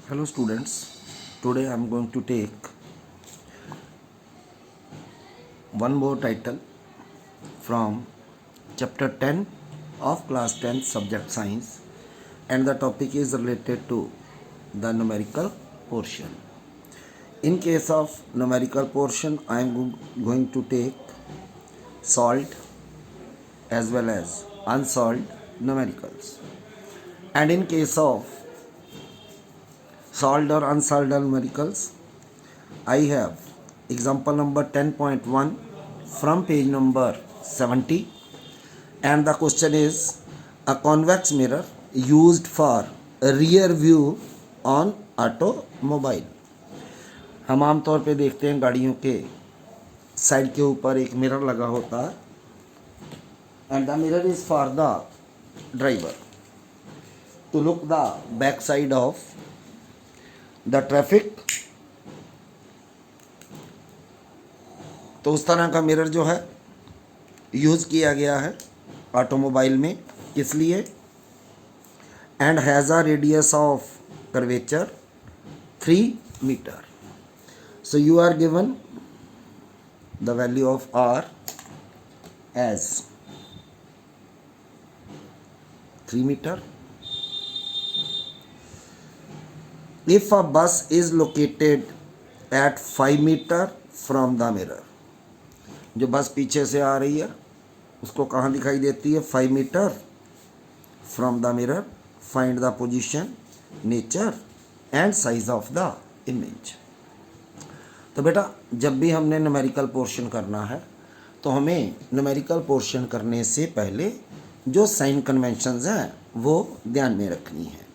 Hello students, today I am going to take one more title from chapter 10 of class 10 subject science, and the topic is related to the numerical portion. In case of numerical portion, I am going to take solved as well as unsolved numericals, and in case of solved or unsolved numericals, I have example number 10.1 from page number 70, and the question is a convex mirror used for rear view on automobile. हम आम तौर पे देखते हैं गाड़ियों के side के ऊपर एक मिरर लगा होता है, and the mirror is for the driver to look the back side of the traffic. तो उस तरह का मिरर जो है यूज़ किया गया है ऑटोमोबाइल में. किस लिए? And has a radius of curvature 3 metre. So you are given the value of R as 3 metre. If a bus is located at 5 meter from the mirror, जो बस पीछे से आ रही है उसको कहाँ दिखाई देती है? 5 metre from the mirror. Find the position, nature and size of the image. तो बेटा, जब भी हमने न्यूमेरिकल पोर्शन करना है तो हमें न्यूमेरिकल पोर्शन करने से पहले जो साइन कन्वेंशंस हैं वो ध्यान में रखनी है.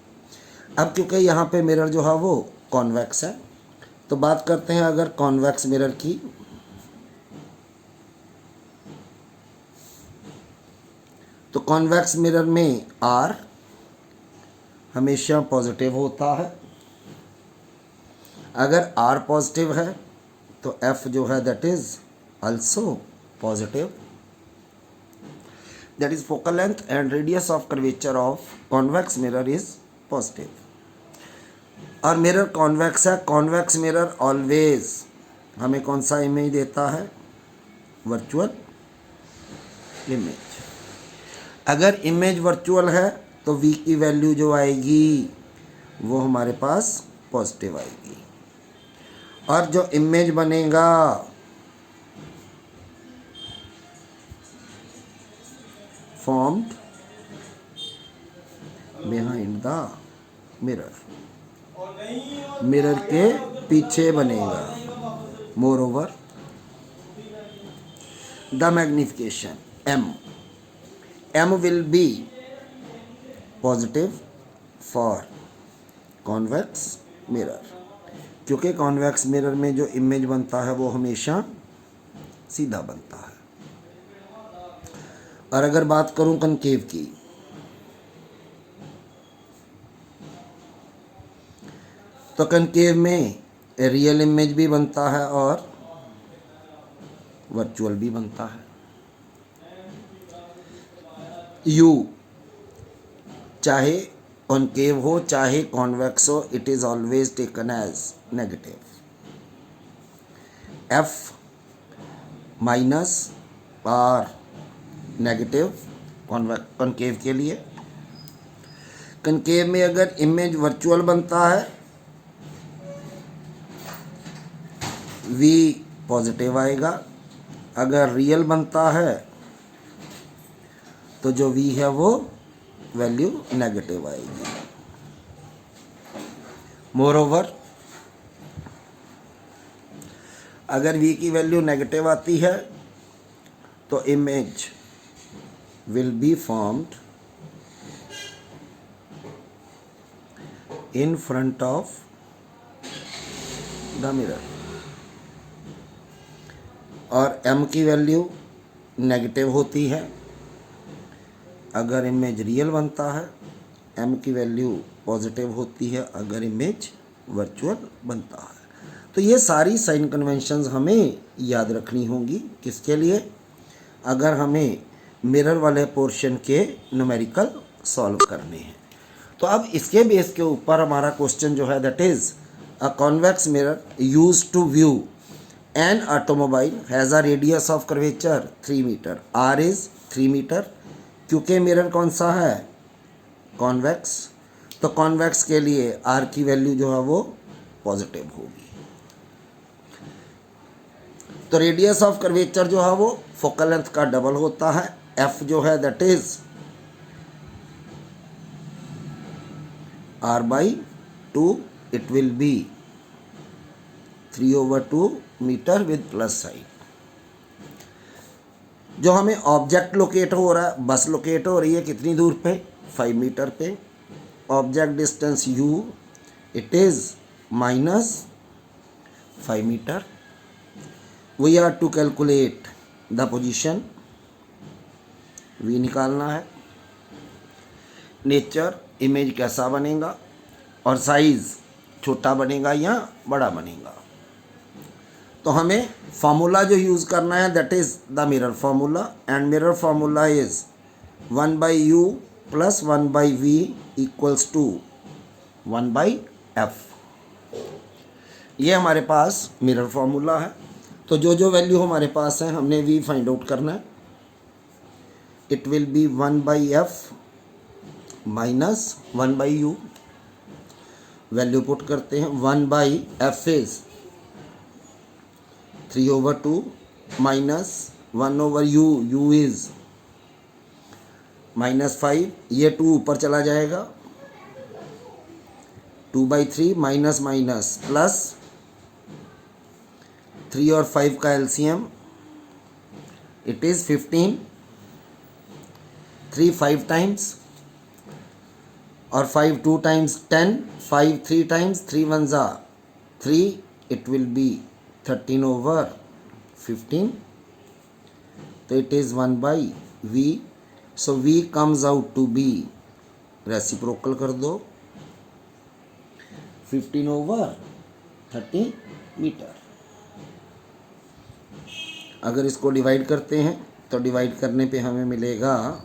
अब क्योंकि यहाँ पे मिरर जो है वो कॉन्वेक्स है, तो बात करते हैं अगर कॉन्वेक्स मिरर की. तो कॉन्वेक्स मिरर में आर हमेशा पॉजिटिव होता है. अगर आर पॉजिटिव है तो एफ जो है that is also positive. That is focal length and radius of curvature of convex mirror is positive. और मिरर कॉन्वेक्स है. कॉन्वेक्स मिरर ऑलवेज हमें कौन सा इमेज देता है? Virtual image. अगर इमेज वर्चुअल है तो v की वैल्यू जो आएगी वो हमारे पास पॉजिटिव आएगी. और जो इमेज बनेगा formed behind the mirror, mirror के पीछे बनेगा. More over the magnification m will be positive for convex mirror, क्योंकि कॉन्वेक्स मिरर में जो इमेज बनता है वो हमेशा सीधा बनता है. और अगर बात करूं कनकेव की, तो कनकेव में रियल इमेज भी बनता है और वर्चुअल भी बनता है. यू चाहे कॉन्केव हो चाहे कॉन्वेक्स हो, it is always taken as negative. F minus R negative concave के लिए. कनकेव में अगर इमेज वर्चुअल बनता है v पॉजिटिव आएगा. अगर रियल बनता है तो जो v है वो वैल्यू नेगेटिव आएगी. मोर ओवर अगर v की वैल्यू नेगेटिव आती है तो image will be formed in front of the mirror. और m की वैल्यू नेगेटिव होती है. अगर इमेज रियल बनता है m की वैल्यू पॉजिटिव होती है अगर इमेज वर्चुअल बनता है. तो ये सारी साइन कन्वेंशंस हमें याद रखनी होंगी. किसके लिए? अगर हमें मिरर वाले पोर्शन के न्यूमेरिकल सॉल्व करने हैं. तो अब इसके बेस के ऊपर हमारा क्वेश्चन जो है that is a convex mirror use to view an automobile has a radius of curvature 3 metre, R is 3 metre, क्योंकि मिरर कौन सा है, कॉन्वेक्स, तो कॉन्वेक्स के लिए आर की वैल्यू जो है वो पॉजिटिव होगी। तो रेडियस ऑफ कर्वेचर जो है वो फोकल लेंथ का डबल होता है, एफ जो है that is R by 2, it will be 3/2 metre with plus sign. जो हमें ऑब्जेक्ट लोकेट हो रहा है, बस लोकेट हो रही है कितनी दूर पे, 5 मीटर पे, object distance u, it is -5 metre. We are to calculate the position, v निकालना है, नेचर इमेज कैसा बनेगा और साइज छोटा बनेगा या बड़ा बनेगा। तो हमें फार्मूला जो यूज़ करना है that is the mirror formula, and mirror formula is 1/u + 1/v = 1/f। ये हमारे पास मिरर फार्मूला है। तो जो वैल्यू हमारे पास है हमने v फाइंड आउट करना है। It will B 1/f - 1/u, value put करते हैं, 1/f is 3/2 minus 1/u, u is -5, ये 2 ऊपर चला जाएगा, 2/3 माइनस माइनस प्लस 3 और 5 का एलसीएम, इट इज़ 15, 3 5 टाइम्स और 5 2 टाइम्स 10, 5 3 टाइम्स, 3 1 ज़ा 3, इट विल बी 13/15, तो it is 1/v। So v comes out to be, reciprocal कर दो, 15/30 मीटर। अगर इसको डिवाइड करते हैं तो डिवाइड करने पे हमें मिलेगा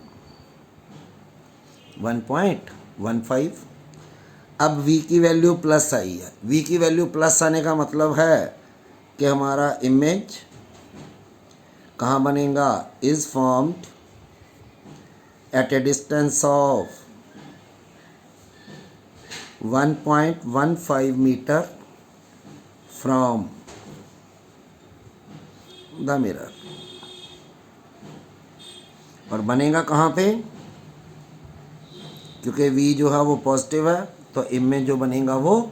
1.15। अब v की वैल्यू प्लस आई है, v की वैल्यू प्लस आने का मतलब है कि हमारा इमेज कहाँ बनेगा, is formed at a distance of 1.15 metre from the mirror. और बनेगा कहाँ पे, क्योंकि v जो है वो पॉजिटिव है तो इमेज जो बनेगा वो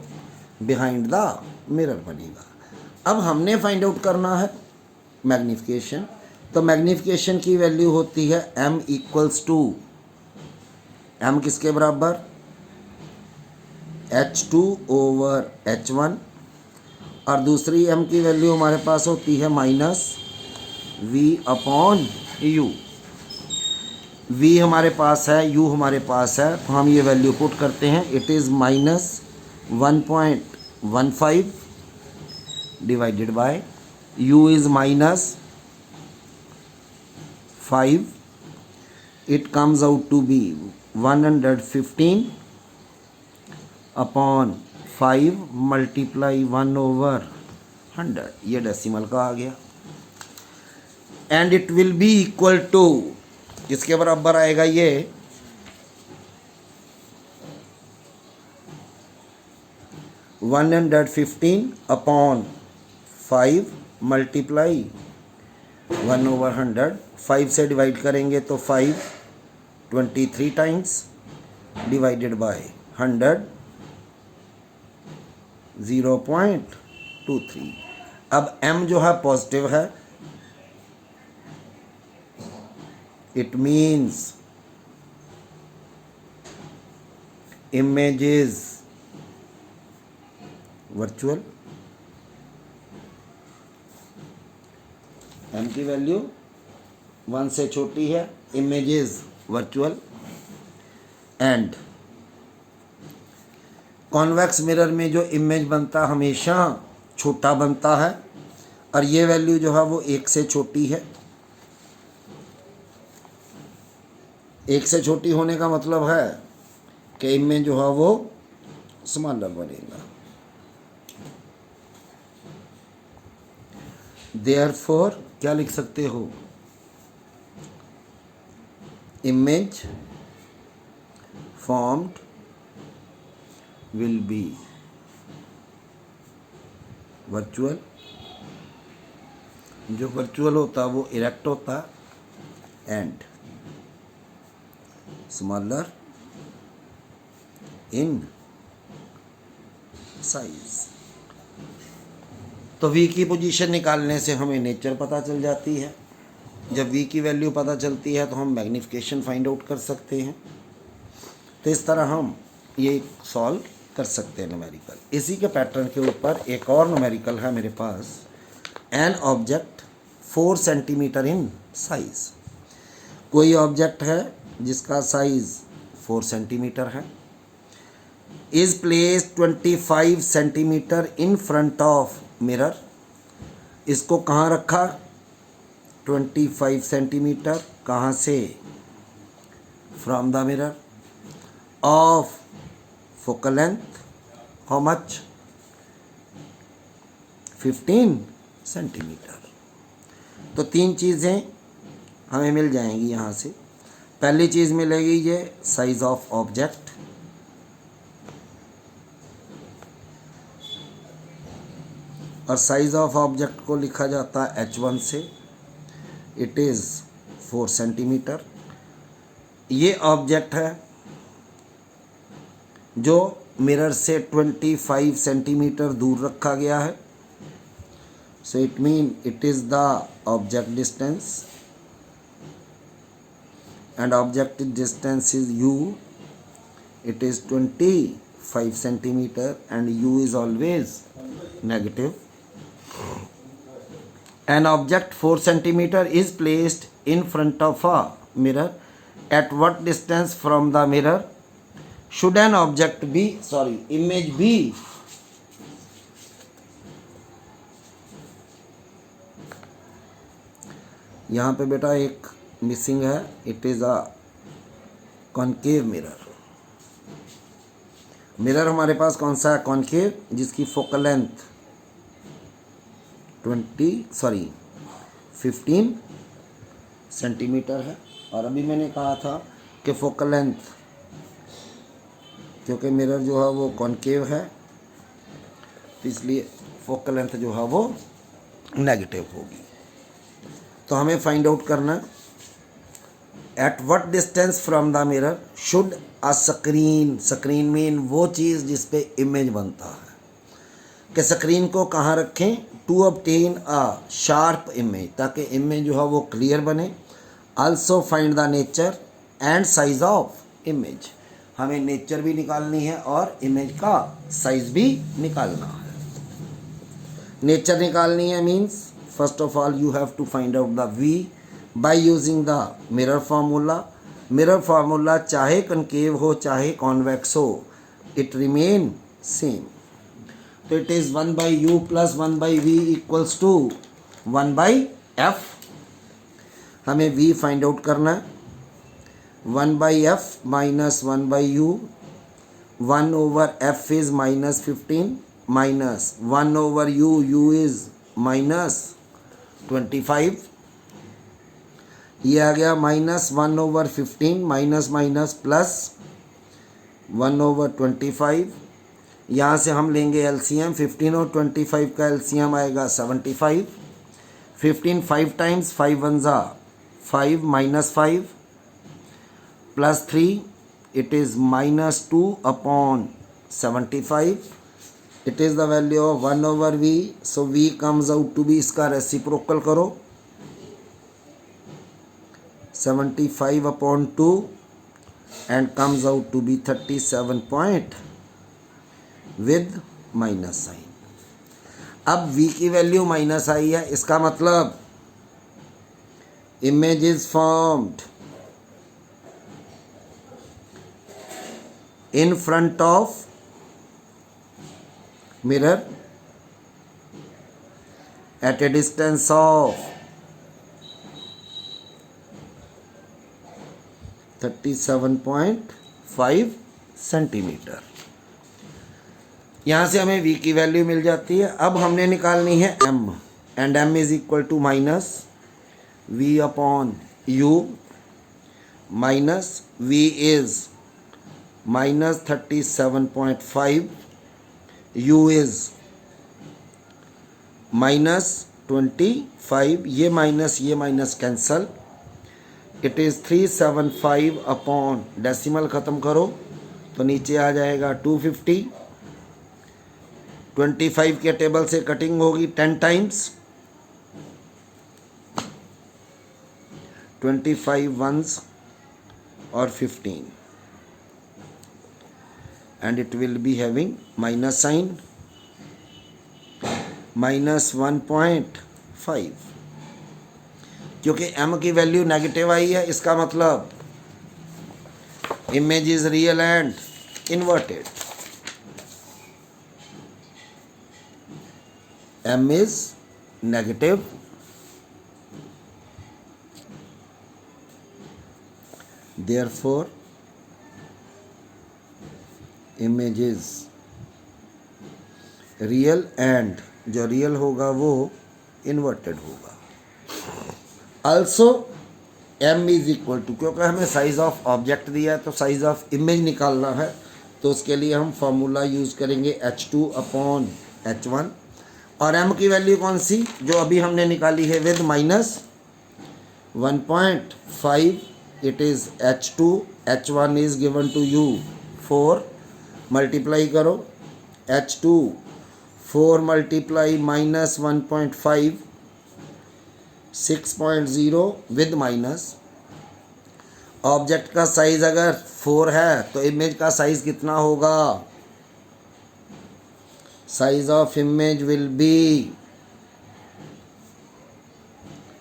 बिहाइंड द मिरर बनेगा। अब हमने फाइंड आउट करना है मैग्नीफिकेशन। तो मैग्नीफिकेशन की वैल्यू होती है m = m किसके बराबर, h2/h1, और दूसरी m की वैल्यू हमारे पास होती है -v/u। v हमारे पास है, u हमारे पास है, तो हम ये वैल्यू पुट करते हैं, it is -1.15 divided by u is -5, it comes out to be 115/5 multiply 1/100, ये डेसिमल का आ गया, and it will be equal to, किसके बराबर आएगा ये, 115/5 मल्टीप्लाई 1/100, 5 से डिवाइड करेंगे तो 5 23 टाइम्स डिवाइडेड बाय 100, 0.23। अब m जो है पॉजिटिव है, it means image is virtual. m की वैल्यू 1 से छोटी है, image is virtual, and convex mirror में जो इमेज बनता हमेशा छोटा बनता है, और ये वैल्यू जो है वो 1 से छोटी है। 1 से छोटी होने का मतलब है कि इमेज जो है वो स्मॉलर बनेगा। देयरफॉर क्या लिख सकते हो, image formed will be virtual, जो वर्चुअल होता वो इरेक्ट होता, एंड स्मॉलर इन साइज। तो v की पोजीशन निकालने से हमें नेचर पता चल जाती है। जब v की वैल्यू पता चलती है तो हम मैग्नीफिकेशन फाइंड आउट कर सकते हैं। तो इस तरह हम ये सॉल्व कर सकते हैं न्यूमेरिकल। इसी के पैटर्न के ऊपर एक और न्यूमेरिकल है मेरे पास, an object 4 centimetre in size. कोई ऑब्जेक्ट है जिसका साइज 4 सेंटीमीटर है, is place 25 centimetre in front of mirror. इसको कहाँ रखा, 25 सेंटीमीटर, कहाँ से, from the mirror, of focal length how much, 15 centimetre. तो 3 चीज़ें हमें मिल जाएंगी यहाँ से। पहली चीज़ मिलेगी ये साइज ऑफ ऑब्जेक्ट, और साइज ऑफ ऑब्जेक्ट को लिखा जाता है h1 से, इट इज़ 4 सेंटीमीटर। ये ऑब्जेक्ट है जो मिरर से 25 सेंटीमीटर दूर रखा गया है, so it mean it is the object distance, and object distance is u, it is 25 centimeter and u is always negative. An object 4 centimeter is placed in front of a mirror. At what distance from the mirror should an object be, image be? यहाँ पे बेटा एक missing है, it is a concave mirror. Mirror हमारे पास कौन सा है, concave, जिसकी फोकल लेंथ 15 सेंटीमीटर है। और अभी मैंने कहा था कि फोकल लेंथ, क्योंकि मिरर जो है वो कॉनकेव है तो इसलिए फोकल लेंथ जो है वो नेगेटिव होगी। तो हमें फाइंड आउट करना, at what distance from the mirror should a screen mean वो चीज़ जिस पे इमेज बनता है, कि स्क्रीन को कहाँ रखें, to obtain a sharp image, ताकि इमेज जो है वो क्लियर बने। Also find the nature and size of image, हमें नेचर भी निकालनी है और इमेज का साइज भी निकालना है। नेचर निकालनी है means first of all you have to find out the v by using the mirror formula. Mirror formula चाहे कनकेव हो चाहे कॉन्वेक्स हो, इट रिमेन सेम। तो it is 1/u plus 1/v equals to 1/f। हमें v find out करना है, 1/f minus 1/u, 1/f is minus 15 minus 1/u, u is minus 25, ये आ गया माइनस 1/15 माइनस माइनस प्लस 1/25। यहाँ से हम लेंगे एलसीएम, 15 और 25 का एलसीएम आएगा 75। 15 5 टाइम्स, 5 1 ज़ा 5 minus 5 plus 3, it is -2/75। It is the value of 1/v। So v comes out to be, इसका रेसिप्रोकल करो, 75/2 and comes out to be 37 point with minus sign. अब v की वैल्यू माइनस आई है, इसका मतलब image is formed in front of mirror at a distance of 37.5 centimetre. यहाँ से हमें v की वैल्यू मिल जाती है। अब हमने निकालनी है m, and m is equal to minus v upon u, minus v is minus 37.5, u is minus 25, ये minus cancel, it is 375 upon, decimal ख़त्म करो तो नीचे आ जाएगा 250। 25 के टेबल से कटिंग होगी 10 टाइम्स, 25 वंस और 15, and it will be having minus sign, minus 1.5। क्योंकि m की वैल्यू नेगेटिव आई है, इसका मतलब image is real and inverted. m is negative, therefore image is real, and जो रियल होगा वो इन्वर्टेड होगा। also m is equal to, क्योंकि हमें साइज ऑफ ऑब्जेक्ट दिया है तो साइज ऑफ इमेज निकालना है, तो उसके लिए हम फॉर्मूला यूज़ करेंगे h2 अपॉन h1। और m की वैल्यू कौन सी, जो अभी हमने निकाली है, with minus 1.5, it is h2, h1 is given to you 4, multiply करो, h2 4 multiply minus 1.5 6.0 with minus. Object का साइज अगर 4 है तो इमेज का साइज कितना होगा, size of image will be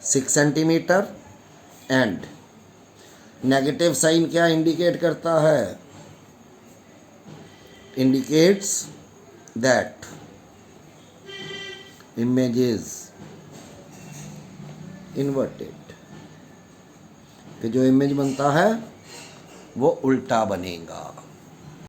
6 centimetre. And negative sign क्या इंडिकेट करता है, indicates that image is inverted, कि जो इमेज बनता है वो उल्टा बनेगा।